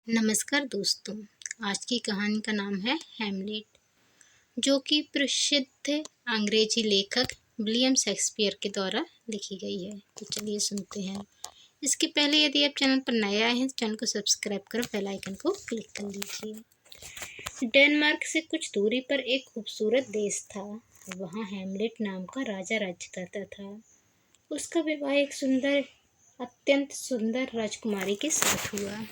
नमस्कार दोस्तों। आज की कहानी का नाम है हैमलेट, जो कि प्रसिद्ध अंग्रेजी लेखक विलियम शेक्सपियर के द्वारा लिखी गई है। तो चलिए सुनते हैं। इसके पहले यदि आप चैनल पर नए आए हैं तो चैनल को सब्सक्राइब कर बेल आइकन को क्लिक कर लीजिए। डेनमार्क से कुछ दूरी पर एक खूबसूरत देश था। वहाँ हैमलेट नाम का राजा राज्य करता था। उसका विवाह एक अत्यंत सुंदर राजकुमारी के साथ हुआ।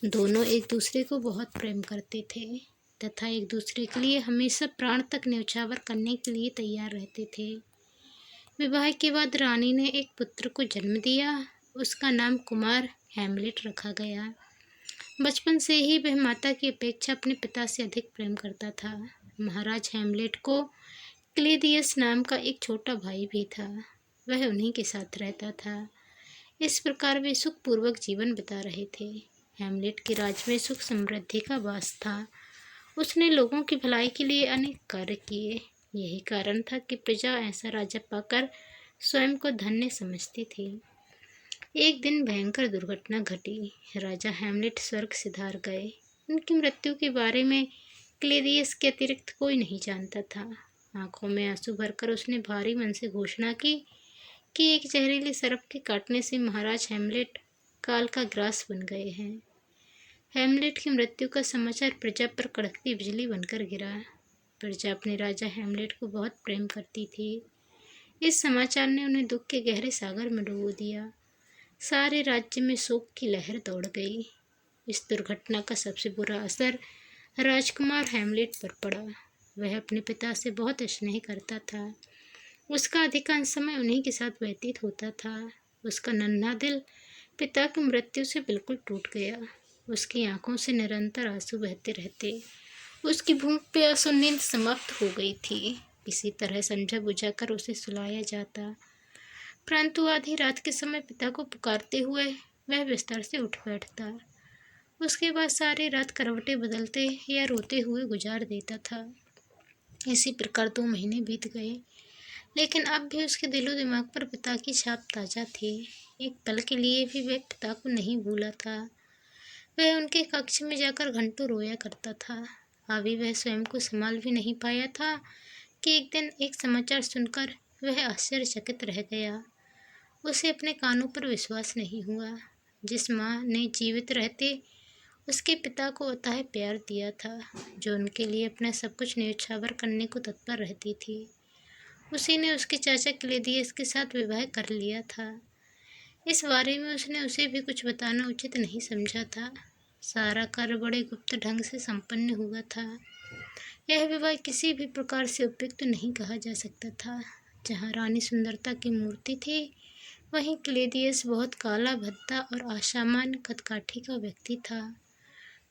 दोनों एक दूसरे को बहुत प्रेम करते थे तथा एक दूसरे के लिए हमेशा प्राण तक न्यौछावर करने के लिए तैयार रहते थे। विवाह के बाद रानी ने एक पुत्र को जन्म दिया। उसका नाम कुमार हैमलेट रखा गया। बचपन से ही वह माता की अपेक्षा अपने पिता से अधिक प्रेम करता था। महाराज हैमलेट को क्लेडियस नाम का एक छोटा भाई भी था। वह उन्हीं के साथ रहता था। इस प्रकार वे सुखपूर्वक जीवन बिता रहे थे। हैमलेट के राज्य में सुख समृद्धि का वास था। उसने लोगों की भलाई के लिए अनेक कार्य किए। यही कारण था कि प्रजा ऐसा राजा पाकर स्वयं को धन्य समझती थी। एक दिन भयंकर दुर्घटना घटी। राजा हैमलेट स्वर्ग सिधार गए। उनकी मृत्यु के बारे में क्लेडियस के अतिरिक्त कोई नहीं जानता था। आंखों में आंसू भरकर उसने भारी मन से घोषणा की कि एक जहरीले सर्प के काटने से महाराज हैमलेट काल का ग्रास बन गए हैं। हैमलेट की मृत्यु का समाचार प्रजा पर कड़कती बिजली बनकर गिरा। प्रजा अपने राजा हैमलेट को बहुत प्रेम करती थी। इस समाचार ने उन्हें दुख के गहरे सागर में डुबो दिया। सारे राज्य में शोक की लहर दौड़ गई। इस दुर्घटना का सबसे बुरा असर राजकुमार हैमलेट पर पड़ा। वह अपने पिता से बहुत स्नेह करता था। उसका अधिकांश समय उन्हीं के साथ व्यतीत होता था। उसका नन्हा दिल पिता की मृत्यु से बिल्कुल टूट गया। उसकी आंखों से निरंतर आंसू बहते रहते। उसकी भूख प्यास और नींद समाप्त हो गई थी। किसी तरह समझा बुझाकर उसे सुलाया जाता, परंतु आधी रात के समय पिता को पुकारते हुए वह बिस्तर से उठ बैठता। उसके बाद सारी रात करवटें बदलते या रोते हुए गुजार देता था। इसी प्रकार 2 महीने बीत गए, लेकिन अब भी उसके दिलो दिमाग पर पिता की छाप ताज़ा थी। एक पल के लिए भी वह पिता को नहीं भूला था। वह उनके कक्ष में जाकर घंटों रोया करता था। अभी वह स्वयं को संभाल भी नहीं पाया था कि एक दिन एक समाचार सुनकर वह आश्चर्यचकित रह गया। उसे अपने कानों पर विश्वास नहीं हुआ। जिस माँ ने जीवित रहते उसके पिता को अथाह प्यार दिया था, जो उनके लिए अपना सब कुछ न्यौछावर करने को तत्पर रहती थी, उसी ने उसके चाचा क्लेडियस के साथ विवाह कर लिया था। इस बारे में उसने उसे भी कुछ बताना उचित नहीं समझा था। सारा कार्य बड़े गुप्त ढंग से संपन्न हुआ था। यह विवाह किसी भी प्रकार से उपयुक्त नहीं कहा जा सकता था। जहाँ रानी सुंदरता की मूर्ति थी, वहीं क्लेडियस बहुत काला भद्दा और असामान्य कदकाठी का व्यक्ति था।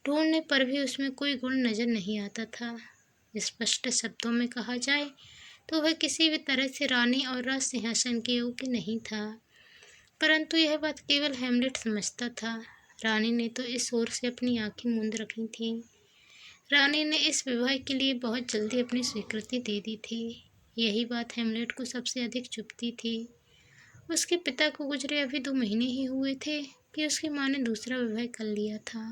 ढूंढने पर भी उसमें कोई गुण नजर नहीं आता था। स्पष्ट शब्दों में कहा जाए तो वह किसी भी तरह से रानी और राज सिंहासन के योग्य नहीं था, परंतु यह बात केवल हैमलेट समझता था। रानी ने तो इस ओर से अपनी आंखें मूंद रखी थीं। रानी ने इस विवाह के लिए बहुत जल्दी अपनी स्वीकृति दे दी थी। यही बात हैमलेट को सबसे अधिक चुभती थी। उसके पिता को गुजरे अभी 2 महीने ही हुए थे कि उसकी माँ ने दूसरा विवाह कर लिया था।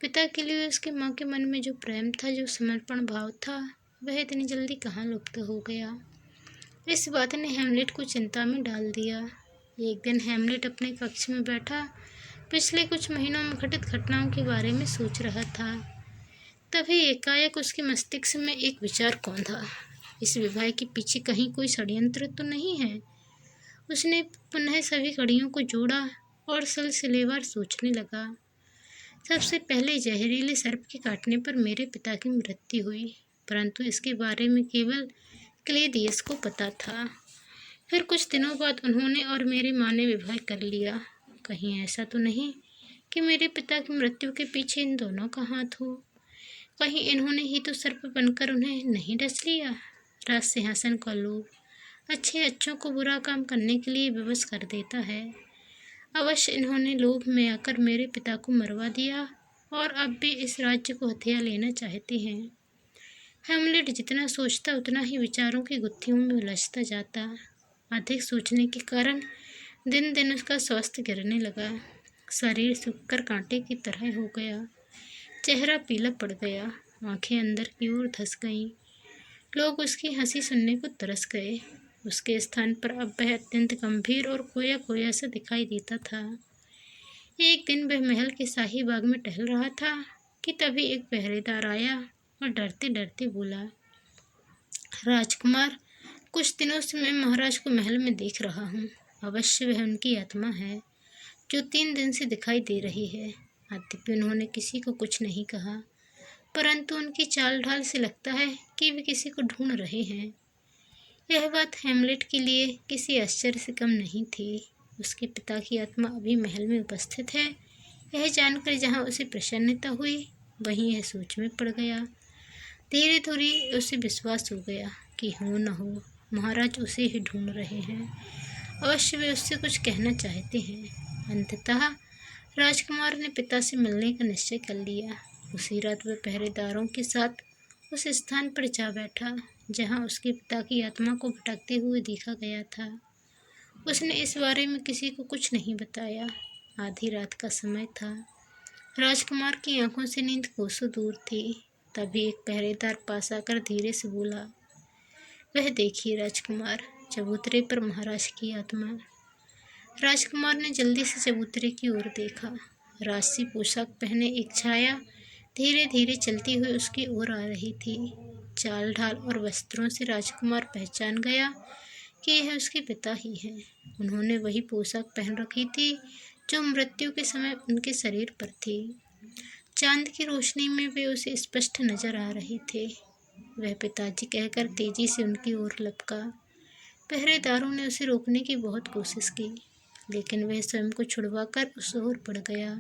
पिता के लिए उसकी माँ के मन में जो प्रेम था, जो समर्पण भाव था, वह इतनी जल्दी कहाँ लुप्त हो गया। इस बात ने हैमलेट को चिंता में डाल दिया। एक दिन हैमलेट अपने कक्ष में बैठा पिछले कुछ महीनों में घटित घटनाओं के बारे में सोच रहा था। तभी एकाएक उसके मस्तिष्क में एक विचार कौंधा। इस विवाह के पीछे कहीं कोई षड्यंत्र तो नहीं है। उसने पुनः सभी कड़ियों को जोड़ा और सिलसिलेवार सोचने लगा। सबसे पहले जहरीले सर्प के काटने पर मेरे पिता की मृत्यु हुई, परंतु इसके बारे में केवल क्लेडियस को पता था। फिर कुछ दिनों बाद उन्होंने और मेरी माँ ने विवाह कर लिया। कहीं ऐसा तो नहीं कि मेरे पिता की मृत्यु के पीछे इन दोनों का हाथ हो। कहीं इन्होंने ही तो सर्प बनकर उन्हें नहीं डस लिया। राज सिंहासन का लोभ अच्छों को बुरा काम करने के लिए विवश कर देता है। अवश्य इन्होंने लोभ में आकर मेरे पिता को मरवा दिया और अब भी इस राज्य को हथिया लेना चाहते हैं। हैमलेट जितना सोचता उतना ही विचारों की गुत्थियों में उलझता जाता। अधिक सोचने के कारण दिन दिन उसका स्वास्थ्य गिरने लगा। शरीर सूखकर कांटे की तरह हो गया, चेहरा पीला पड़ गया, आंखें अंदर की ओर धंस गईं। लोग उसकी हंसी सुनने को तरस गए। उसके स्थान पर अब वह अत्यंत गंभीर और खोया खोया सा दिखाई देता था। एक दिन वह महल के शाही बाग में टहल रहा था कि तभी एक पहरेदार आया और डरते डरते बोला, राजकुमार, कुछ दिनों से मैं महाराज को महल में देख रहा हूँ। अवश्य वह उनकी आत्मा है जो 3 दिन से दिखाई दे रही है। यद्यपि उन्होंने किसी को कुछ नहीं कहा, परंतु उनकी चाल ढाल से लगता है कि वे किसी को ढूंढ रहे हैं। यह बात हेमलेट के लिए किसी आश्चर्य से कम नहीं थी। उसके पिता की आत्मा अभी महल में उपस्थित है, यह जानकर जहाँ उसे प्रसन्नता हुई, वहीं यह सोच में पड़ गया। धीरे धीरे उसे विश्वास हो गया कि हो न हो महाराज उसे ही ढूंढ रहे हैं। अवश्य वे उससे कुछ कहना चाहते हैं। अंततः राजकुमार ने पिता से मिलने का निश्चय कर लिया। उसी रात वह पहरेदारों के साथ उस स्थान पर जा बैठा जहाँ उसके पिता की आत्मा को भटकते हुए देखा गया था। उसने इस बारे में किसी को कुछ नहीं बताया। आधी रात का समय था। राजकुमार की आंखों से नींद कोसों दूर थी। तभी एक पहरेदार पास आकर धीरे से बोला, वह देखिए राजकुमार, चबूतरे पर महाराज की आत्मा। राजकुमार ने जल्दी से चबूतरे की ओर देखा। राजसी पोशाक पहने एक छाया धीरे धीरे चलती हुई उसकी ओर आ रही थी। चाल ढाल और वस्त्रों से राजकुमार पहचान गया कि यह उसके पिता ही हैं। उन्होंने वही पोशाक पहन रखी थी जो मृत्यु के समय उनके शरीर पर थी। चांद की रोशनी में वे उसे स्पष्ट नजर आ रहे थे। वह पिताजी कहकर तेजी से उनकी ओर लपका। पहरेदारों ने उसे रोकने की बहुत कोशिश की, लेकिन वह स्वयं को छुड़वाकर उस ओर बढ़ गया।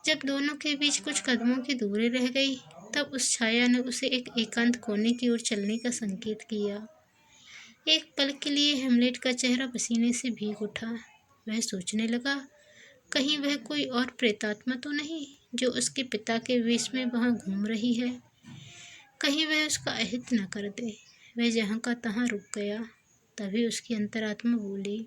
जब दोनों के बीच कुछ कदमों की दूरी रह गई, तब उस छाया ने उसे एक एकांत कोने की ओर चलने का संकेत किया। एक पल के लिए हेमलेट का चेहरा पसीने से भीग उठा। वह सोचने लगा, कहीं वह कोई और प्रेतात्मा तो नहीं जो उसके पिता के वेश में वहाँ घूम रही है। कहीं वह उसका अहित न कर दे। वह जहाँ का तहाँ रुक गया। तभी उसकी अंतरात्मा बोली,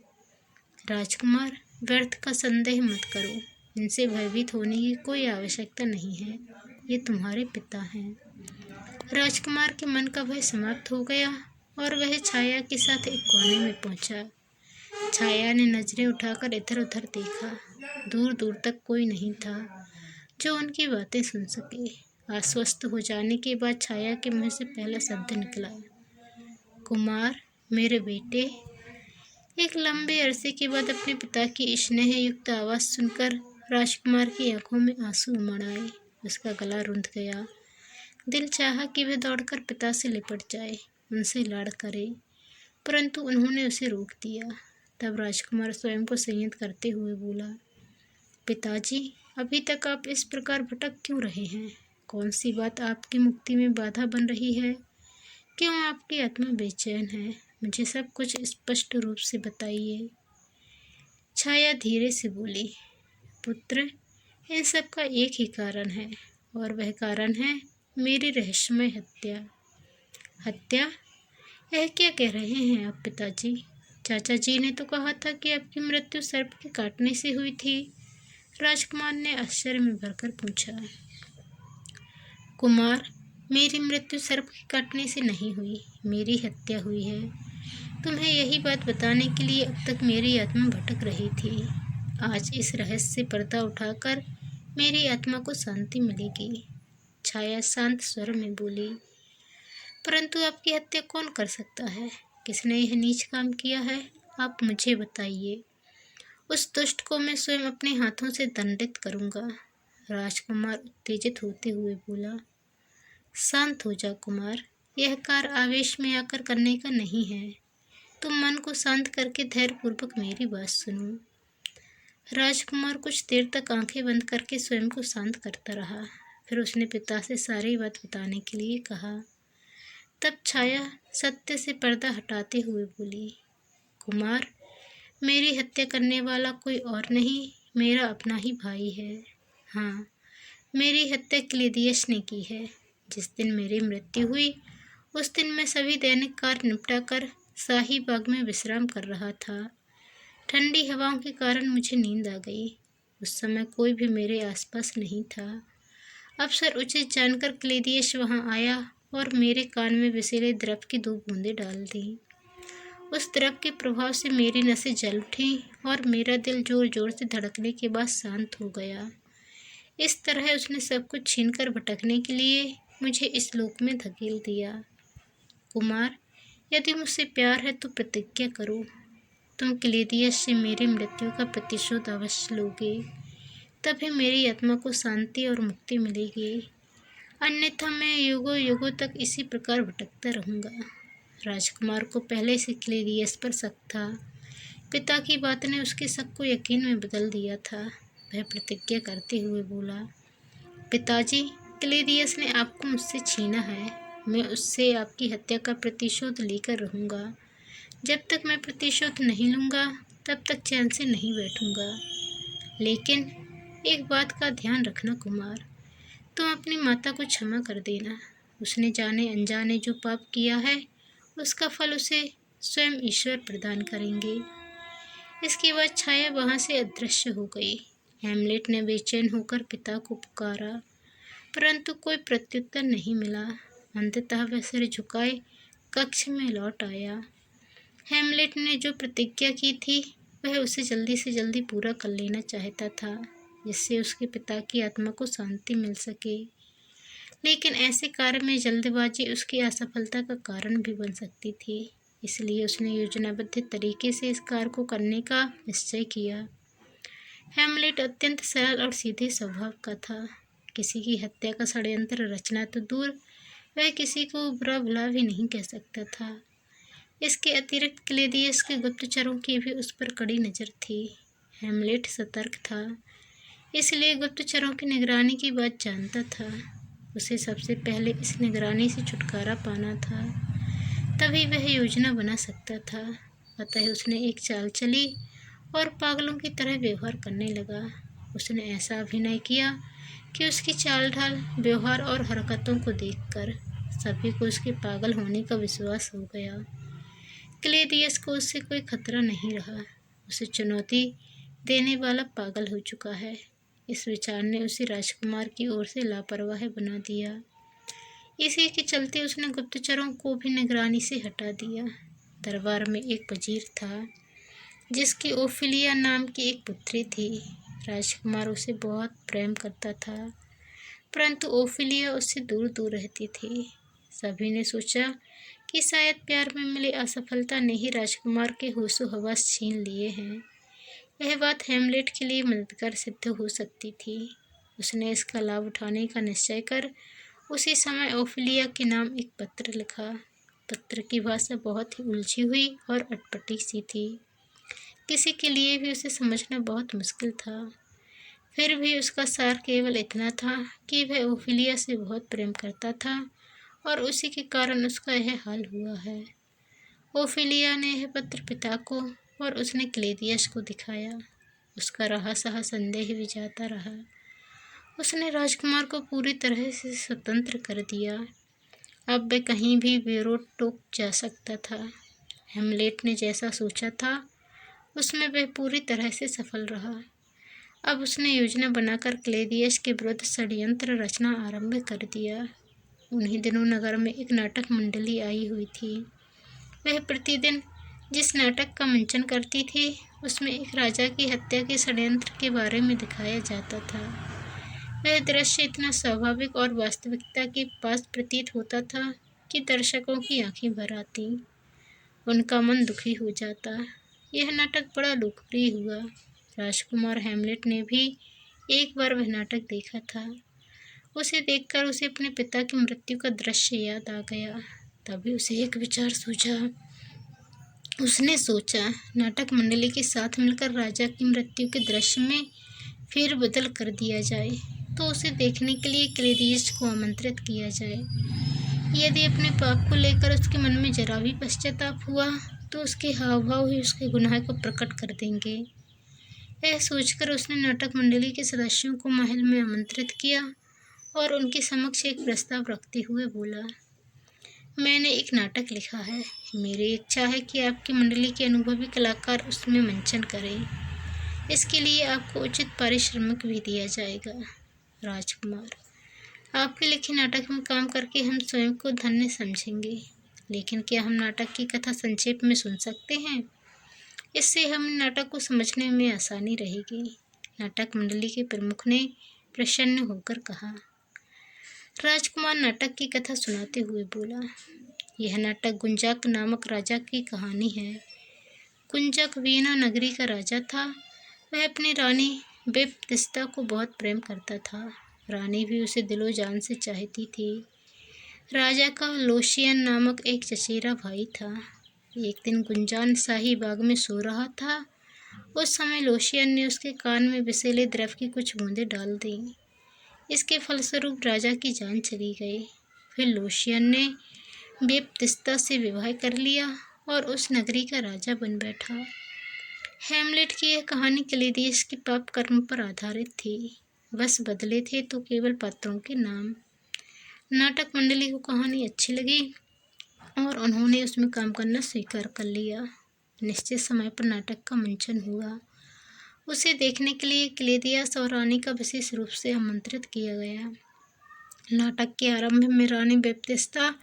राजकुमार, व्यर्थ का संदेह मत करो। इनसे भयभीत होने की कोई आवश्यकता नहीं है। ये तुम्हारे पिता हैं। राजकुमार के मन का भय समाप्त हो गया और वह छाया के साथ एक कोने में पहुंचा। छाया ने नजरें उठाकर इधर उधर देखा। दूर दूर तक कोई नहीं था जो उनकी बातें सुन सके। आश्वस्त हो जाने के बाद छाया के मुंह से पहला शब्द निकला, कुमार, मेरे बेटे। एक लंबे अरसे के बाद अपने पिता की स्नेह युक्त आवाज़ सुनकर राजकुमार की आंखों में आंसू उमड़ आए। उसका गला रुंध गया। दिल चाहा कि वह दौड़कर पिता से लिपट जाए, उनसे लाड़ करे, परंतु उन्होंने उसे रोक दिया। तब राजकुमार स्वयं को संयत करते हुए बोला, पिताजी, अभी तक आप इस प्रकार भटक क्यों रहे हैं? कौन सी बात आपकी मुक्ति में बाधा बन रही है? क्यों आपकी आत्मा बेचैन है? मुझे सब कुछ स्पष्ट रूप से बताइए। छाया धीरे से बोली, पुत्र, इन सब का एक ही कारण है और वह कारण है मेरी रहस्यमय हत्या। हत्या? यह क्या कह रहे हैं आप पिताजी? चाचा जी ने तो कहा था कि आपकी मृत्यु सर्प के काटने से हुई थी। राजकुमार ने आश्चर्य में भरकर पूछा। कुमार, मेरी मृत्यु सर्प के काटने से नहीं हुई, मेरी हत्या हुई है। तुम्हें यही बात बताने के लिए अब तक मेरी आत्मा भटक रही थी। आज इस रहस्य से पर्दा उठाकर मेरी आत्मा को शांति मिलेगी। छाया शांत स्वर में बोली, परंतु आपकी हत्या कौन कर सकता है? किसने यह नीच काम किया है? आप मुझे बताइए। उस दुष्ट को मैं स्वयं अपने हाथों से दंडित करूंगा। राजकुमार उत्तेजित होते हुए बोला, शांत हो जा कुमार, यह कार्य आवेश में आकर करने का नहीं है। तुम मन को शांत करके धैर्यपूर्वक मेरी बात सुनो। राजकुमार कुछ देर तक आंखें बंद करके स्वयं को शांत करता रहा। फिर उसने पिता से सारी बात बताने के लिए कहा। तब छाया सत्य से पर्दा हटाते हुए बोली, कुमार, मेरी हत्या करने वाला कोई और नहीं, मेरा अपना ही भाई है। हाँ, मेरी हत्या क्लिदियस ने की है। जिस दिन मेरी मृत्यु हुई, उस दिन मैं सभी दैनिक कार्य निपटाकर शाही बाग में विश्राम कर रहा था। ठंडी हवाओं के कारण मुझे नींद आ गई। उस समय कोई भी मेरे आसपास नहीं था। अवसर उचित जानकर क्लेदियस वहां आया और मेरे कान में विषैले द्रव की 2 बूंदें डाल दी। उस द्रव के प्रभाव से मेरी नसें जल उठी और मेरा दिल जोर जोर से धड़कने के बाद शांत हो गया। इस तरह उसने सब कुछ छीनकर भटकने के लिए मुझे इस लोक में धकेल दिया। कुमार, यदि मुझसे प्यार है तो प्रतिज्ञा करो, तुम क्लेदियस से मेरी मृत्यु का प्रतिशोध अवश्य लोगे। तभी मेरी आत्मा को शांति और मुक्ति मिलेगी, अन्यथा मैं युगों युगों तक इसी प्रकार भटकता रहूँगा। राजकुमार को पहले से क्लेदियस पर शक था। पिता की बात ने उसके शक को यकीन में बदल दिया था। वह प्रतिज्ञा करते हुए बोला, पिताजी, क्लेदियस ने आपको मुझसे छीना है। मैं उससे आपकी हत्या का प्रतिशोध लेकर रहूँगा। जब तक मैं प्रतिशोध नहीं लूँगा तब तक चैन से नहीं बैठूँगा। लेकिन एक बात का ध्यान रखना कुमार, तुम अपनी माता को क्षमा कर देना। उसने जाने अनजाने जो पाप किया है उसका फल उसे स्वयं ईश्वर प्रदान करेंगे। इसके बाद छाया वहाँ से अदृश्य हो गई। हैमलेट ने बेचैन होकर पिता को पुकारा, परंतु कोई प्रत्युत्तर नहीं मिला। अंततः वह सिर झुकाए कक्ष में लौट आया। हैमलेट ने जो प्रतिज्ञा की थी वह उसे जल्दी से जल्दी पूरा कर लेना चाहता था, जिससे उसके पिता की आत्मा को शांति मिल सके। लेकिन ऐसे कार्य में जल्दबाजी उसकी असफलता का कारण भी बन सकती थी। इसलिए उसने योजनाबद्ध तरीके से इस कार्य को करने का निश्चय किया। हैमलेट अत्यंत सरल और सीधे स्वभाव का था। किसी की हत्या का षड्यंत्र रचना तो दूर, वह किसी को बुरा भला भी नहीं कह सकता था। इसके अतिरिक्त क्लेदियस के गुप्तचरों की भी उस पर कड़ी नज़र थी। हैमलेट सतर्क था, इसलिए गुप्तचरों की निगरानी की बात जानता था। उसे सबसे पहले इस निगरानी से छुटकारा पाना था, तभी वह योजना बना सकता था। अतः उसने एक चाल चली और पागलों की तरह व्यवहार करने लगा। उसने ऐसा अभिनय किया कि उसकी चाल ढाल, व्यवहार और हरकतों को देखकर सभी को उसके पागल होने का विश्वास हो गया। क्लेदियस को उससे कोई खतरा नहीं रहा। उसे चुनौती देने वाला पागल हो चुका है। इस विचार ने उसे राजकुमार की ओर से लापरवाह बना दिया। इसी के चलते उसने गुप्तचरों को भी निगरानी से हटा दिया। दरबार में एक वजीर था जिसकी ओफिलिया नाम की एक पुत्री थी। राजकुमार उसे बहुत प्रेम करता था, परंतु ओफिलिया उससे दूर दूर रहती थी। सभी ने सोचा कि शायद प्यार में मिली असफलता ने ही राजकुमार के होशो हवास छीन लिए हैं। यह बात हैमलेट के लिए मददगार सिद्ध हो सकती थी। उसने इसका लाभ उठाने का निश्चय कर उसी समय ओफिलिया के नाम एक पत्र लिखा। पत्र की भाषा बहुत ही उलझी हुई और अटपटी सी थी। किसी के लिए भी उसे समझना बहुत मुश्किल था। फिर भी उसका सार केवल इतना था कि वह ओफिलिया से बहुत प्रेम करता था और उसी के कारण उसका यह हाल हुआ है। ओफिलिया ने यह पत्र पिता को और उसने क्लेदियस को दिखाया। उसका रहा सहा संदेह भी जाता रहा। उसने राजकुमार को पूरी तरह से स्वतंत्र कर दिया। अब वह कहीं भी बेरोक टोक जा सकता था। हैमलेट ने जैसा सोचा था उसमें वह पूरी तरह से सफल रहा। अब उसने योजना बनाकर क्लेदियस के विरुद्ध षड्यंत्र रचना आरंभ कर दिया। उन्हीं दिनों नगर में एक नाटक मंडली आई हुई थी। वह प्रतिदिन जिस नाटक का मंचन करती थी उसमें एक राजा की हत्या के षड्यंत्र के बारे में दिखाया जाता था। वह दृश्य इतना स्वाभाविक और वास्तविकता के पास प्रतीत होता था कि दर्शकों की आंखें भर आती, उनका मन दुखी हो जाता। यह नाटक बड़ा लोकप्रिय हुआ। राजकुमार हैमलेट ने भी एक बार वह नाटक देखा था। उसे देखकर उसे अपने पिता की मृत्यु का दृश्य याद आ गया। तभी उसे एक विचार सूझा। उसने सोचा, नाटक मंडली के साथ मिलकर राजा की मृत्यु के दृश्य में फेर बदल कर दिया जाए तो उसे देखने के लिए क्लेदियस को आमंत्रित किया जाए। यदि अपने पाप को लेकर उसके मन में जरा भी पश्चाताप हुआ तो उसके हाव भाव ही उसके गुनाह को प्रकट कर देंगे। यह सोचकर उसने नाटक मंडली के सदस्यों को महल में आमंत्रित किया और उनके समक्ष एक प्रस्ताव रखते हुए बोला, मैंने एक नाटक लिखा है। मेरी इच्छा है कि आपकी मंडली के अनुभवी कलाकार उसमें मंचन करें। इसके लिए आपको उचित पारिश्रमिक भी दिया जाएगा। राजकुमार, आपके लिखे नाटक में काम करके हम स्वयं को धन्य समझेंगे, लेकिन क्या हम नाटक की कथा संक्षेप में सुन सकते हैं? इससे हम नाटक को समझने में आसानी रहेगी। नाटक मंडली के प्रमुख ने प्रसन्न होकर कहा। राजकुमार नाटक की कथा सुनाते हुए बोला, यह नाटक गुंजक नामक राजा की कहानी है। गुंजक वीना नगरी का राजा था। वह अपनी रानी बेपतिस्ता को बहुत प्रेम करता था। रानी भी उसे दिलो जान से चाहती थी। राजा का लोशियन नामक एक चचेरा भाई था। एक दिन गुंजान शाही बाग में सो रहा था। उस समय लोशियन ने उसके कान में विषैले द्रव की कुछ बूंदें डाल दी। इसके फलस्वरूप राजा की जान चली गई। फिर लोशियन ने बेपतिस्ता से विवाह कर लिया और उस नगरी का राजा बन बैठा। हैमलेट की यह कहानी क्लेदियस के पाप कर्म पर आधारित थी। बस बदले थे तो केवल पात्रों के नाम। नाटक मंडली को कहानी अच्छी लगी और उन्होंने उसमें काम करना स्वीकार कर लिया। निश्चित समय पर नाटक का मंचन हुआ। उसे देखने के लिए क्लेदियस और रानी का विशेष रूप से आमंत्रित किया गया। नाटक के आरंभ में रानी बेपतिस्ता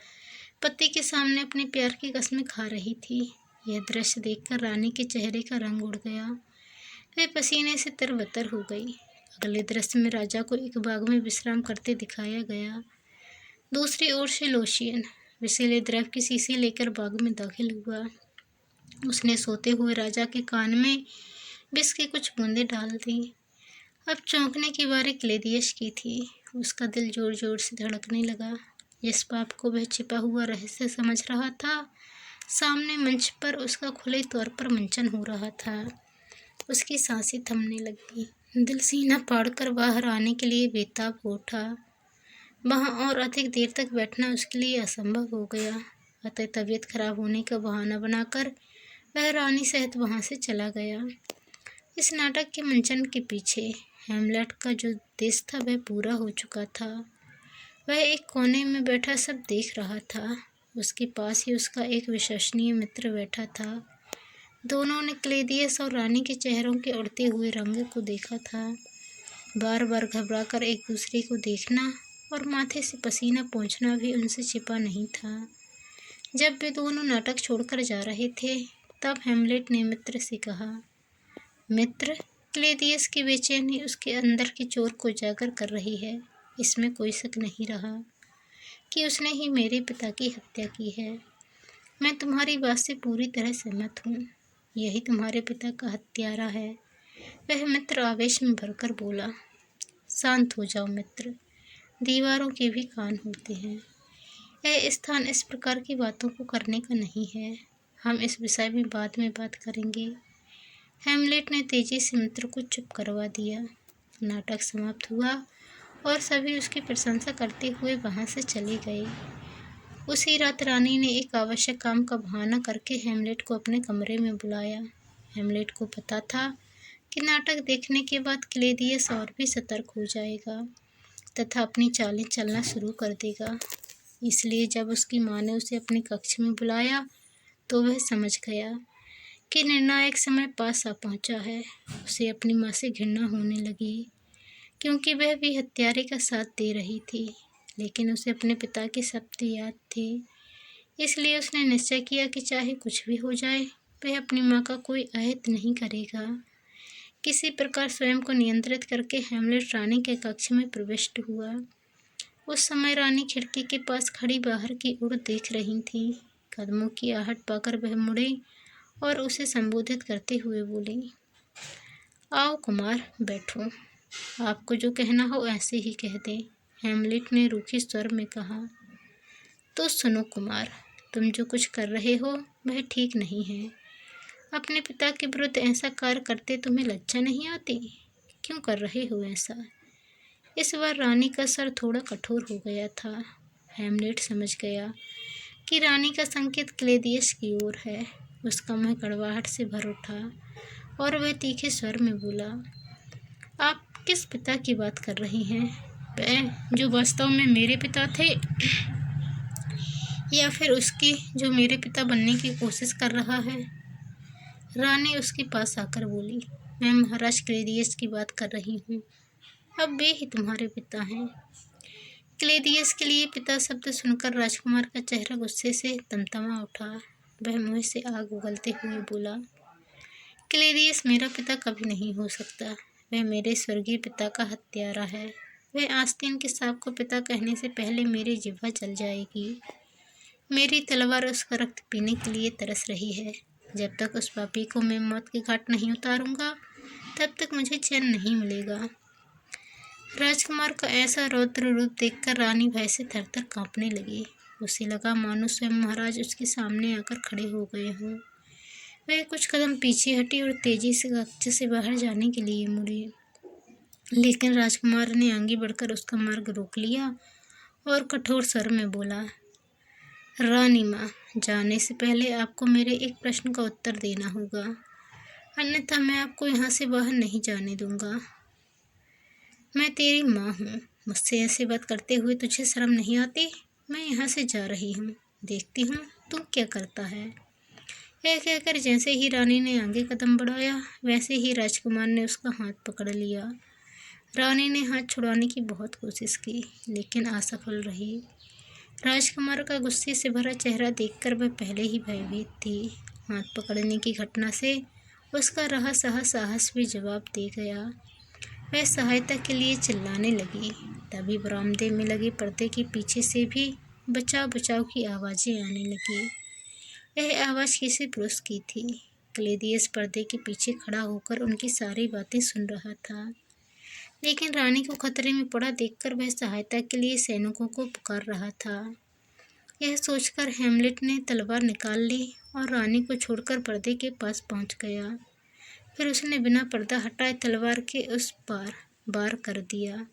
पति के सामने अपने प्यार की कसमें खा रही थी। यह दृश्य देखकर रानी के चेहरे का रंग उड़ गया। वह पसीने से तरबतर हो गई। अगले दृश्य में राजा को एक बाग में विश्राम करते दिखाया गया। दूसरी ओर से लोशियन विषैले द्रव की शीशी लेकर बाग में दाखिल हुआ। उसने सोते हुए राजा के कान में विष की कुछ बूंदें डाल दी। अब चौंकने की बारी क्लेदियस की थी। उसका दिल जोर जोर से धड़कने लगा। जिस पाप को वह छिपा हुआ रहस्य समझ रहा था, सामने मंच पर उसका खुले तौर पर मंचन हो रहा था। उसकी सांसें थमने लगी। दिल सीना फाड़कर बाहर आने के लिए बेताब हो उठा। वहाँ और अधिक देर तक बैठना उसके लिए असंभव हो गया। अतः तबीयत खराब होने का बहाना बनाकर वह रानी सहित वहाँ से चला गया। इस नाटक के मंचन के पीछे हैमलेट का जो उद्देश्य था वह पूरा हो चुका था। वह एक कोने में बैठा सब देख रहा था। उसके पास ही उसका एक विश्वसनीय मित्र बैठा था। दोनों ने क्लेदियस और रानी के चेहरों के उड़ते हुए रंग को देखा था। बार बार घबराकर एक दूसरे को देखना और माथे से पसीना पोंछना भी उनसे छिपा नहीं था। जब वे दोनों नाटक छोड़कर जा रहे थे, तब हैमलेट ने मित्र से कहा, मित्र, क्लेदियस की बेचैनी उसके अंदर की चोर को उजागर कर रही है। इसमें कोई शक नहीं रहा कि उसने ही मेरे पिता की हत्या की है। मैं तुम्हारी बात से पूरी तरह सहमत हूँ। यही तुम्हारे पिता का हत्यारा है। वह मित्र आवेश में भरकर बोला। शांत हो जाओ मित्र, दीवारों के भी कान होते हैं। यह स्थान इस प्रकार की बातों को करने का नहीं है। हम इस विषय में बाद में बात करेंगे। हैमलेट ने तेजी से मित्र को चुप करवा दिया। नाटक समाप्त हुआ और सभी उसकी प्रशंसा करते हुए वहाँ से चले गए। उसी रात रानी ने एक आवश्यक काम का बहाना करके हैमलेट को अपने कमरे में बुलाया। हैमलेट को पता था कि नाटक देखने के बाद क्लेदियस और भी सतर्क हो जाएगा तथा अपनी चालें चलना शुरू कर देगा। इसलिए जब उसकी माँ ने उसे अपने कक्ष में बुलाया तो वह समझ गया कि निर्णायक समय पास आ पहुंचा है। उसे अपनी माँ से घृणा होने लगी, क्योंकि वह भी हत्यारे का साथ दे रही थी, लेकिन उसे अपने पिता के शब्द याद थे। इसलिए उसने निश्चय किया कि चाहे कुछ भी हो जाए, वह अपनी माँ का कोई अहित नहीं करेगा। किसी प्रकार स्वयं को नियंत्रित करके हैमलेट रानी के कक्ष में प्रविष्ट हुआ। उस समय रानी खिड़की के पास खड़ी बाहर की ओर देख रही थी। कदमों की आहट पाकर वह मुड़े और उसे संबोधित करते हुए बोली, आओ कुमार, बैठो। आपको जो कहना हो ऐसे ही कह दें। हैमलेट ने रूखे स्वर में कहा। तो सुनो कुमार, तुम जो कुछ कर रहे हो वह ठीक नहीं है। अपने पिता के विरुद्ध ऐसा कार्य करते तुम्हें लज्जा नहीं आती? क्यों कर रहे हो ऐसा? इस बार रानी का सर थोड़ा कठोर हो गया था। हैमलेट समझ गया कि रानी का संकेत क्लेदियस की ओर है। उसका मुँह कड़वाहट से भर उठा और वह तीखे स्वर में बोला, आप किस पिता की बात कर रही हैं? वह जो वास्तव में मेरे पिता थे, या फिर उसकी जो मेरे पिता बनने की कोशिश कर रहा है? रानी उसके पास आकर बोली, मैं महाराज क्लेडियस की बात कर रही हूँ। अब वे ही तुम्हारे पिता हैं। क्लेडियस के लिए पिता शब्द सुनकर राजकुमार का चेहरा गुस्से से तमतमा उठा। वह मुंह से आग उगलते हुए बोला, क्लेडियस मेरा पिता कभी नहीं हो सकता। वह मेरे स्वर्गीय पिता का हत्यारा है। वह आस्तीन के सांप को पिता कहने से पहले मेरी जिह्वा जल जाएगी। मेरी तलवार उसका रक्त पीने के लिए तरस रही है। जब तक उस पापी को मैं मौत के घाट नहीं उतारूंगा, तब तक मुझे चैन नहीं मिलेगा। राजकुमार का ऐसा रौद्र रूप देखकर रानी भय से थरथर कांपने लगी। उसे लगा मानो स्वयं महाराज उसके सामने आकर खड़े हो गए हों। वह कुछ कदम पीछे हटी और तेजी से कक्ष से बाहर जाने के लिए मुड़ी, लेकिन राजकुमार ने आगे बढ़कर उसका मार्ग रोक लिया और कठोर स्वर में बोला, रानी माँ, जाने से पहले आपको मेरे एक प्रश्न का उत्तर देना होगा, अन्यथा मैं आपको यहाँ से बाहर नहीं जाने दूंगा। मैं तेरी माँ हूँ। मुझसे ऐसे बात करते हुए तुझे शर्म नहीं आती? मैं यहाँ से जा रही हूँ, देखती हूँ तू क्या करता है। यह कहकर जैसे ही रानी ने आगे कदम बढ़ाया, वैसे ही राजकुमार ने उसका हाथ पकड़ लिया। रानी ने हाथ छुड़ाने की बहुत कोशिश की, लेकिन असफल रही। राजकुमार का गुस्से से भरा चेहरा देखकर वह पहले ही भयभीत थी। हाथ पकड़ने की घटना से उसका रहा सहा साहस भी जवाब दे गया। वह सहायता के लिए चिल्लाने लगी। तभी बरामदे में लगे पर्दे के पीछे से भी बचाव बचाव की आवाज़ें आने लगी। यह आवाज़ किसी पुरुष की थी। क्लेडियस पर्दे के पीछे खड़ा होकर उनकी सारी बातें सुन रहा था, लेकिन रानी को खतरे में पड़ा देखकर वह सहायता के लिए सैनिकों को पुकार रहा था। यह सोचकर हेमलेट ने तलवार निकाल ली और रानी को छोड़कर पर्दे के पास पहुंच गया। फिर उसने बिना पर्दा हटाए तलवार के उस पार वार कर दिया।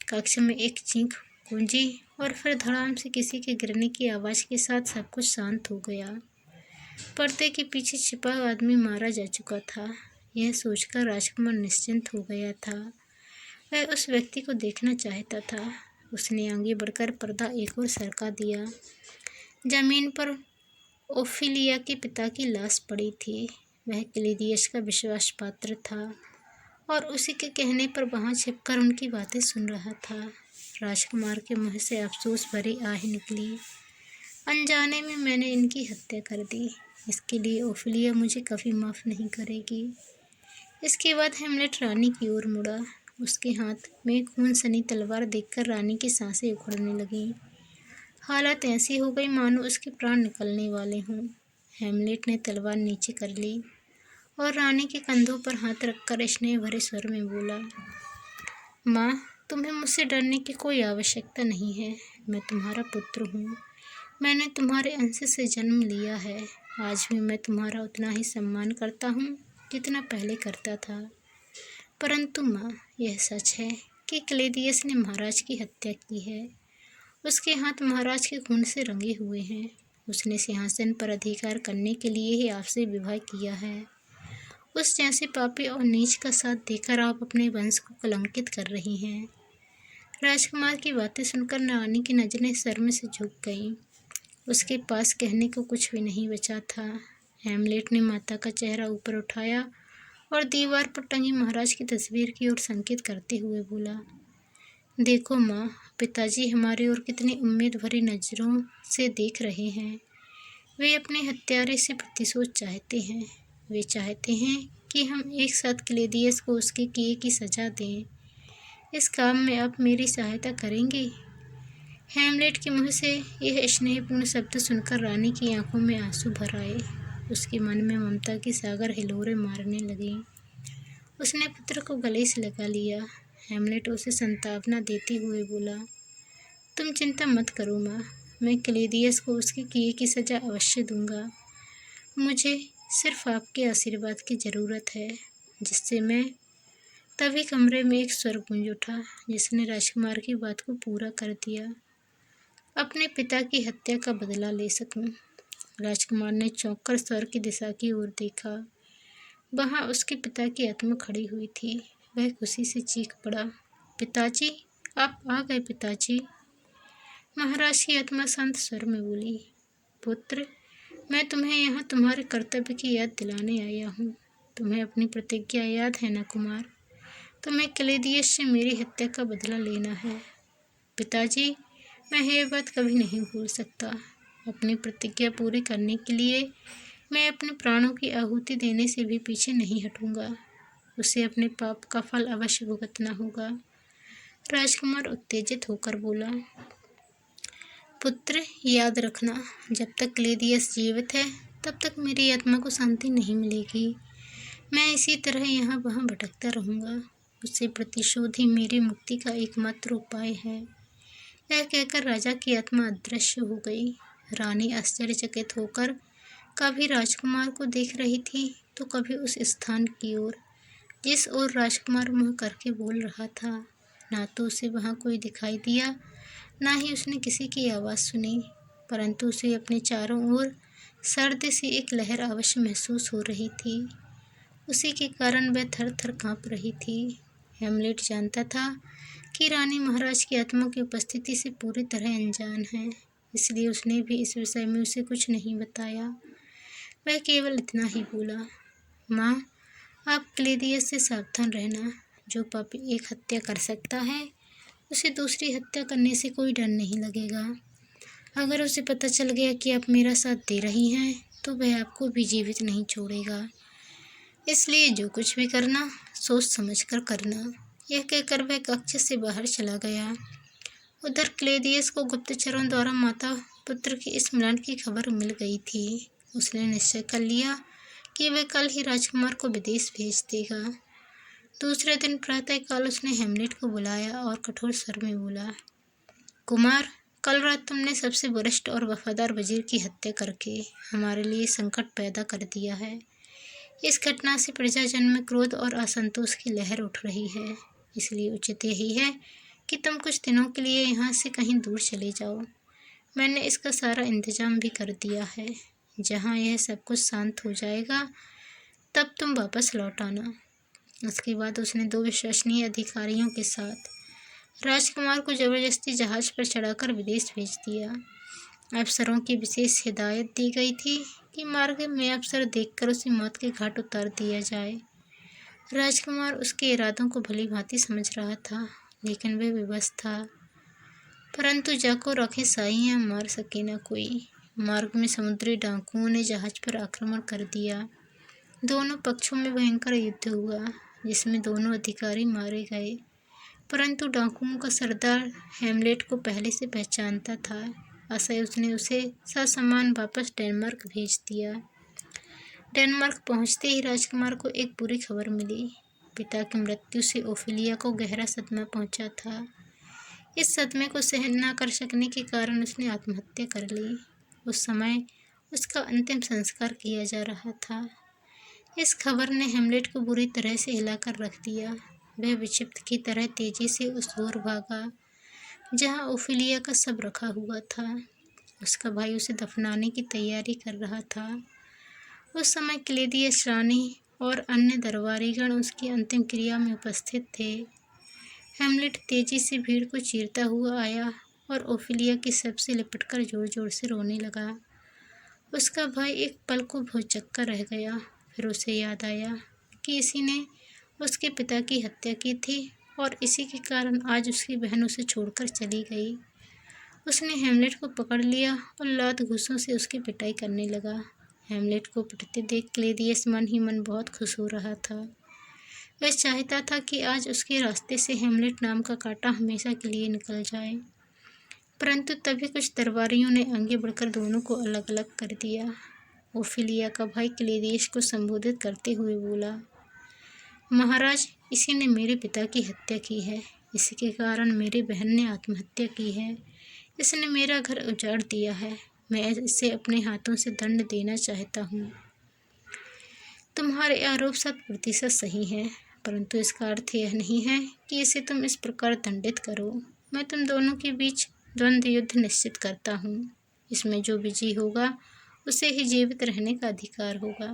कक्ष में एक चीख गूंजी और फिर धड़ाम से किसी के गिरने की आवाज़ के साथ सब कुछ शांत हो गया। पर्दे के पीछे छिपा आदमी मारा जा चुका था। यह सोचकर राजकुमार निश्चिंत हो गया था। वह उस व्यक्ति को देखना चाहता था। उसने आगे बढ़कर पर्दा एक और सरका दिया। जमीन पर ओफिलिया के पिता की लाश पड़ी थी। वह क्लेडियस का विश्वास पात्र था और उसी के कहने पर वहां छिपकर उनकी बातें सुन रहा था। राजकुमार के मुंह से अफसोस भरी आह निकली। अनजाने में मैंने इनकी हत्या कर दी। इसके लिए ओफिलिया मुझे कभी माफ़ नहीं करेगी। इसके बाद हेमलेट रानी की ओर मुड़ा। उसके हाथ में खून सनी तलवार देखकर रानी की सांसें उखड़ने लगीं। हालत ऐसी हो गई मानो उसके प्राण निकलने वाले हों। हेमलेट ने तलवार नीचे कर ली और रानी के कंधों पर हाथ रखकर स्नेह भरे स्वर में बोला, माँ, तुम्हें मुझसे डरने की कोई आवश्यकता नहीं है। मैं तुम्हारा पुत्र हूँ। मैंने तुम्हारे अंश से जन्म लिया है। आज भी मैं तुम्हारा उतना ही सम्मान करता हूँ जितना पहले करता था। परंतु माँ, यह सच है कि क्लेडियस ने महाराज की हत्या की है। उसके हाथ महाराज के खून से रंगे हुए हैं। उसने सिंहासन पर अधिकार करने के लिए ही आपसे विवाह किया है। उस जैसे पापी और नीच का साथ देकर आप अपने वंश को कलंकित कर रही हैं। राजकुमार की बातें सुनकर रानी की नजरें शर्म से झुक गईं। उसके पास कहने को कुछ भी नहीं बचा था। हेमलेट ने माता का चेहरा ऊपर उठाया और दीवार पर टंगी महाराज की तस्वीर की ओर संकेत करते हुए बोला, देखो माँ, पिताजी हमारी ओर कितनी उम्मीद भरी नज़रों से देख रहे हैं। वे अपने हत्यारे से प्रतिशोध चाहते हैं। वे चाहते हैं कि हम एक साथ क्लेडियस को उसके किए की सज़ा दें। इस काम में आप मेरी सहायता करेंगे? हेमलेट के मुँह से यह स्नेहपूर्ण शब्द सुनकर रानी की आंखों में आंसू भर आए। उसके मन में ममता की सागर हिलोरें मारने लगी। उसने पुत्र को गले से लगा लिया। हेमलेट उसे सांत्वना देते हुए बोला, तुम चिंता मत करो माँ, मैं क्लेडियस को उसके किए की सज़ा अवश्य दूंगा। मुझे सिर्फ आपके आशीर्वाद की ज़रूरत है, जिससे मैं तभी कमरे में एक स्वर गूंज उठा जिसने राजकुमार की बात को पूरा कर दिया, अपने पिता की हत्या का बदला ले सकूं। राजकुमार ने चौंक कर स्वर की दिशा की ओर देखा। वहाँ उसके पिता की आत्मा खड़ी हुई थी। वह खुशी से चीख पड़ा, पिताजी, आप आ गए पिताजी। महाराज की आत्मा शांत स्वर में बोली, पुत्र, मैं तुम्हें यहाँ तुम्हारे कर्तव्य की याद दिलाने आया हूँ। तुम्हें अपनी प्रतिज्ञा याद है ना कुमार? तुम्हें क्लैडियस से मेरी हत्या का बदला लेना है। पिताजी, मैं यह बात कभी नहीं भूल सकता। अपनी प्रतिज्ञा पूरी करने के लिए मैं अपने प्राणों की आहुति देने से भी पीछे नहीं हटूंगा। उसे अपने पाप का फल अवश्य भुगतना होगा। राजकुमार उत्तेजित होकर बोला, पुत्र, याद रखना, जब तक क्लैडियस जीवित है तब तक मेरी आत्मा को शांति नहीं मिलेगी। मैं इसी तरह यहाँ वहाँ भटकता रहूँगा। उससे प्रतिशोध ही मेरी मुक्ति का एकमात्र उपाय है। यह कहकर राजा की आत्मा अदृश्य हो गई। रानी आश्चर्यचकित होकर कभी राजकुमार को देख रही थी तो कभी उस स्थान की ओर जिस ओर राजकुमार मुँह करके बोल रहा था। ना तो उसे वहाँ कोई दिखाई दिया, ना ही उसने किसी की आवाज़ सुनी, परंतु उसे अपने चारों ओर सर्द सी एक लहर अवश्य महसूस हो रही थी। उसी के कारण वह थर थर काँप रही थी। हेमलेट जानता था कि रानी महाराज की आत्मा की उपस्थिति से पूरी तरह अनजान है, इसलिए उसने भी इस विषय में उसे कुछ नहीं बताया। वह केवल इतना ही बोला, माँ, आप क्लैडियस से सावधान रहना। जो पापी एक हत्या कर सकता है उसे दूसरी हत्या करने से कोई डर नहीं लगेगा। अगर उसे पता चल गया कि आप मेरा साथ दे रही हैं तो वह आपको भी जीवित नहीं छोड़ेगा। इसलिए जो कुछ भी करना सोच समझ कर करना। यह कहकर वह कक्ष से बाहर चला गया। उधर क्लैडियस को गुप्तचरों द्वारा माता पुत्र के इस मिलन की खबर मिल गई थी। उसने निश्चय कर लिया कि वह कल ही राजकुमार को विदेश भेज देगा। दूसरे दिन प्रातःकाल उसने हेमलेट को बुलाया और कठोर स्वर में बोला, कुमार, कल रात तुमने सबसे वरिष्ठ और वफादार वजीर की हत्या करके हमारे लिए संकट पैदा कर दिया है। इस घटना से प्रजाजन में क्रोध और असंतोष की लहर उठ रही है। इसलिए उचित यही है कि तुम कुछ दिनों के लिए यहाँ से कहीं दूर चले जाओ। मैंने इसका सारा इंतजाम भी कर दिया है। जहाँ यह सब कुछ शांत हो जाएगा तब तुम वापस लौट आना। उसके बाद उसने 2 विश्वसनीय अधिकारियों के साथ राजकुमार को जबरदस्ती जहाज पर चढ़ाकर विदेश भेज दिया। अफसरों की विशेष हिदायत दी गई थी कि मार्ग में अफसर देखकर उसे मौत के घाट उतार दिया जाए। राजकुमार उसके इरादों को भली भांति समझ रहा था, लेकिन वह विवश था। परंतु जाको रखे साइयाँ मार सके न कोई। मार्ग में समुद्री डाकुओं ने जहाज पर आक्रमण कर दिया। दोनों पक्षों में भयंकर युद्ध हुआ, जिसमें दोनों अधिकारी मारे गए। परंतु डाकुओं का सरदार हेमलेट को पहले से पहचानता था। अतः उसने उसे ससम्मान वापस डेनमार्क भेज दिया। डेनमार्क पहुंचते ही राजकुमार को एक बुरी खबर मिली। पिता की मृत्यु से ओफिलिया को गहरा सदमा पहुंचा था। इस सदमे को सहन न कर सकने के कारण उसने आत्महत्या कर ली। उस समय उसका अंतिम संस्कार किया जा रहा था। इस खबर ने हेमलेट को बुरी तरह से हिलाकर रख दिया। वह विक्षिप्त की तरह तेजी से उस ओर भागा जहाँ ओफिलिया का शव रखा हुआ था। उसका भाई उसे दफनाने की तैयारी कर रहा था। उस समय क्लैडियस रानी और अन्य दरबारीगण उसकी अंतिम क्रिया में उपस्थित थे। हेमलेट तेजी से भीड़ को चीरता हुआ आया और ओफिलिया के शव से लिपटकर जोर जोर से रोने लगा। उसका भाई एक पल को भौंचक्का रह गया। फिर उसे याद आया कि इसी ने उसके पिता की हत्या की थी और इसी के कारण आज उसकी बहन उसे छोड़कर चली गई। उसने हेमलेट को पकड़ लिया और लात घूंसों से उसकी पिटाई करने लगा। हेमलेट को पिटते देख क्लैडियस मन ही मन बहुत खुश हो रहा था। वह चाहता था कि आज उसके रास्ते से हेमलेट नाम का कांटा हमेशा के लिए निकल जाए। परंतु तभी कुछ दरबारियों ने आगे बढ़कर दोनों को अलग अलग कर दिया। ओफिलिया का भाई क्लैडियस को संबोधित करते हुए बोला, महाराज, इसी ने मेरे पिता की हत्या की है। इसी के कारण मेरी बहन ने आत्महत्या की है। इसने मेरा घर उजाड़ दिया है। मैं इसे अपने हाथों से दंड देना चाहता हूँ। तुम्हारे आरोप 100% सही है, परंतु इसका अर्थ यह नहीं है कि इसे तुम इस प्रकार दंडित करो। मैं तुम दोनों के बीच द्वंद्व युद्ध निश्चित करता हूँ। इसमें जो विजयी होगा उसे ही जीवित रहने का अधिकार होगा।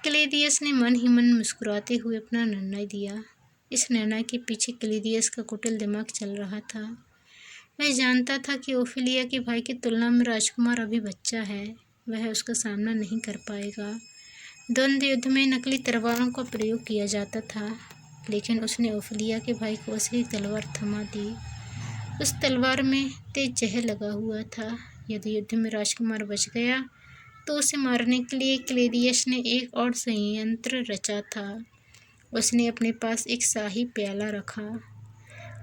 क्लैडियस ने मन ही मन मुस्कुराते हुए अपना निर्णय दिया। इस निर्णय के पीछे क्लैडियस का कुटिल दिमाग चल रहा था। वह जानता था कि ओफिलिया के भाई की तुलना में राजकुमार अभी बच्चा है। वह उसका सामना नहीं कर पाएगा। द्वंद्व युद्ध में नकली तलवारों का प्रयोग किया जाता था, लेकिन उसने ओफिलिया के भाई को असली तलवार थमा दी। उस तलवार में तेज जहर लगा हुआ था। यदि युद्ध में राजकुमार बच गया तो उसे मारने के लिए क्लेडियस ने एक और संयंत्र रचा था। उसने अपने पास एक शाही प्याला रखा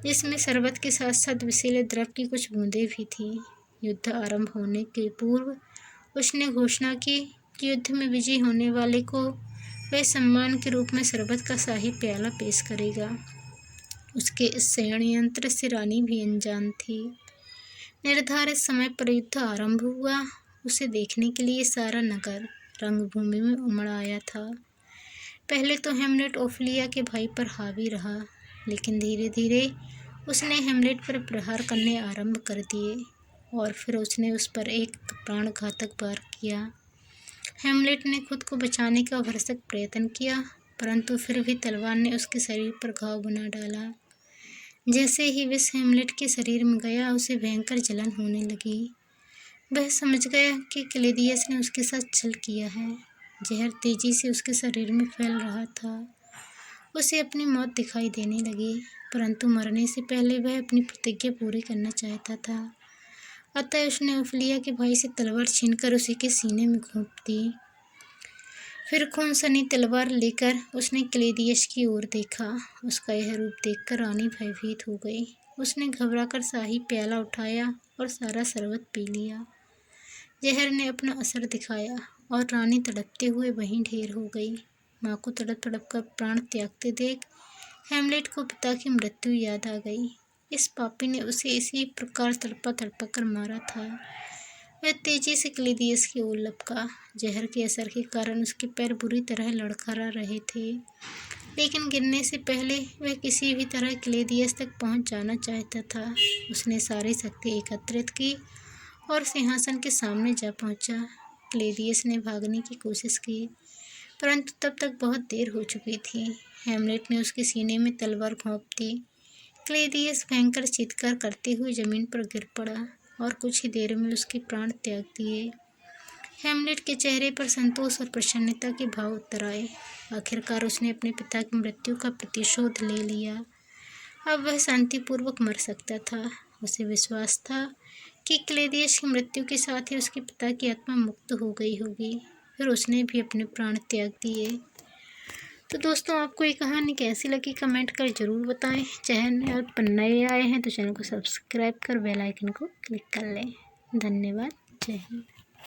जिसमें शरबत के साथ साथ विषैले द्रव की कुछ बूंदें भी थीं। युद्ध आरंभ होने के पूर्व उसने घोषणा की कि युद्ध में विजयी होने वाले को वह सम्मान के रूप में शरबत का शाही प्याला पेश करेगा। उसके इस संयंत्र से रानी भी अनजान थी। निर्धारित समय पर युद्ध आरंभ हुआ। उसे देखने के लिए सारा नगर रंगभूमि में उमड़ आया था। पहले तो हेमलेट ओफिलिया के भाई पर हावी रहा, लेकिन धीरे धीरे उसने हेमलेट पर प्रहार करने आरंभ कर दिए और फिर उसने उस पर एक प्राणघातक वार किया। हेमलेट ने खुद को बचाने का भरसक प्रयत्न किया, परंतु फिर भी तलवार ने उसके शरीर पर घाव बना डाला। जैसे ही विष हेमलेट के शरीर में गया, उसे भयंकर जलन होने लगी। वह समझ गया कि क्लेडियस ने उसके साथ छल किया है। जहर तेजी से उसके शरीर में फैल रहा था। उसे अपनी मौत दिखाई देने लगी, परंतु मरने से पहले वह अपनी प्रतिज्ञा पूरी करना चाहता था। अतः उसने ओफिलिया के भाई से तलवार छीनकर उसी के सीने में घोंप दी। फिर खून सनी तलवार लेकर उसने क्लेडियस की ओर देखा। उसका यह रूप देखकर रानी भयभीत हो गई। उसने घबराकर शाही प्याला उठाया और सारा शरबत पी लिया। जहर ने अपना असर दिखाया और रानी तड़पते हुए वहीं ढेर हो गई। माँ को तड़प तड़प कर प्राण त्यागते देख हेमलेट को पिता की मृत्यु याद आ गई। इस पापी ने उसे इसी प्रकार तड़पा तड़पा कर मारा था। वह तेजी से क्लेडियस की ओर लपका। जहर के असर के कारण उसके पैर बुरी तरह लड़खड़ा रहे थे, लेकिन गिरने से पहले वह किसी भी तरह क्लेडियस तक पहुंच जाना चाहता था। उसने सारी शक्ति एकत्रित की और सिंहासन के सामने जा पहुंचा। क्लेडियस ने भागने की कोशिश की, परंतु तब तक बहुत देर हो चुकी थी। हेमलेट ने उसके सीने में तलवार घोंप दी। क्लेडियस भयंकर चीत्कार करते हुए जमीन पर गिर पड़ा और कुछ ही देर में उसके प्राण त्याग दिए। हेमलेट के चेहरे पर संतोष और प्रसन्नता के भाव उतर आए। आखिरकार उसने अपने पिता की मृत्यु का प्रतिशोध ले लिया। अब वह शांतिपूर्वक मर सकता था। उसे विश्वास था कि क्लेडियस की मृत्यु के साथ ही उसके पिता की आत्मा मुक्त हो गई होगी। फिर उसने भी अपने प्राण त्याग दिए। तो दोस्तों, आपको ये कहानी कैसी लगी कमेंट कर ज़रूर बताएं। चैनल पर नए आए हैं तो चैनल को सब्सक्राइब कर बेल आइकन को क्लिक कर लें। धन्यवाद। जय हिंद।